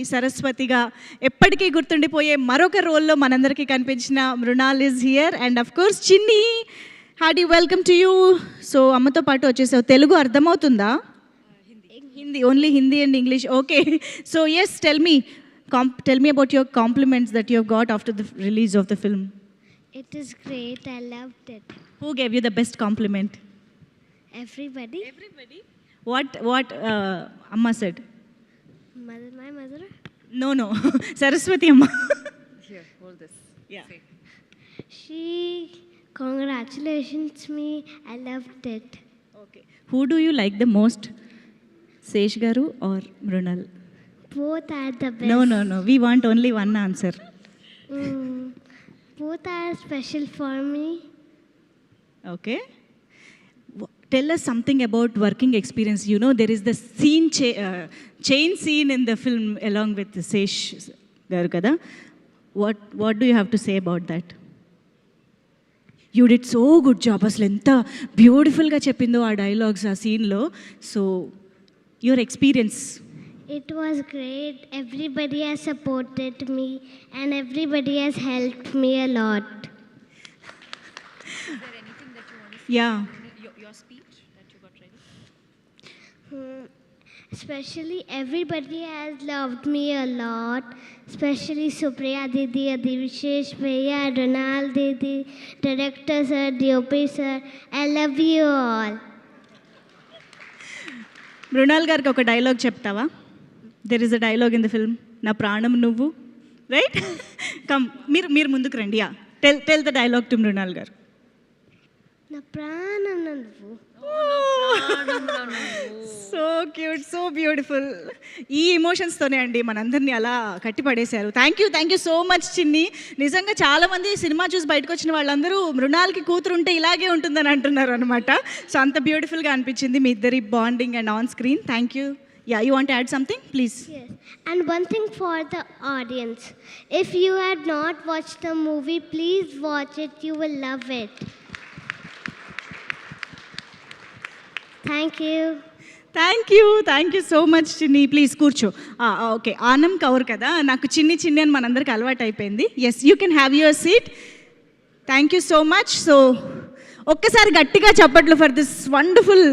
సరస్వతిగా ఎప్పటికీ గుర్తుండిపోయే మరొక రోల్లో మనందరికీ కనిపించిన Mrunal is here and of course Chinni Hardy welcome to you. So అమ్మతో పాటు వచ్చేసావు. తెలుగు అర్థమవుతుందా? Hindi only Hindi and English. Okay, so yes tell me about your compliments that you got after the release of the film. It is great. I loved it. Who gave you the best compliment? Everybody. What Amma said? My mother. No. Saraswati Amma. Here, hold this. Yeah. See. She congratulations me. I loved it. Okay. Who do you like the most? Sesh Garu or Mrunal? Both are the best. No. We want only one answer. Both are special for me. Okay. Tell us something about working experience. You know, there is the scene chain scene in the film along with Sesh Garu kada. What do you have to say about that? You did so good job. Aslu enta beautiful ga cheppindo aa dialogues aa scene lo. So your experience. It was great. Everybody has supported me and everybody has helped me a lot. Is there anything that you want to say? Yeah. Your speech that you got ready? Especially everybody has loved me a lot. Especially Supriya Didi, Adivishesh Bhaiya, Donal Didi, Director Sir, DOP Sir. I love you all. Mrunal గారికి ఒక dialogue చెప్తావా? There is a dialogue in the film, నా ప్రాణం నువ్వు, right? Come, మీరు ముందుకు రండి. Yeah, tell the dialogue to Mrunal garu. నా ప్రాణం నువ్వు. So cute, so beautiful. ఈ ఎమోషన్స్తోనే అండి మనందరినీ అలా కట్టిపడేశారు. Thank you so much Chinni. నిజంగా చాలామంది సినిమా చూసి బయటకు వచ్చిన వాళ్ళందరూ మృణాల్కి కూతురు ఉంటే ఇలాగే ఉంటుందని అంటున్నారు అనమాట. సో అంత బ్యూటిఫుల్గా అనిపించింది మీ ఇద్దరి bonding and on screen. Thank you. Yeah, you want to add something? Please. Yes. And one thing for the audience. If you had not watched the movie, please watch it. You will love it. Thank you. Thank you so much Chinni. Please కూర్చో. Okay, Anam Kaur కదా, నాకు చిన్ని అని మనందరికి అలవాటు అయిపోయింది. Yes, you can have your seat. Thank you so much. So ఒక్కసారి గట్టిగా చప్పట్లు ఫర్ దిస్ వండర్ఫుల్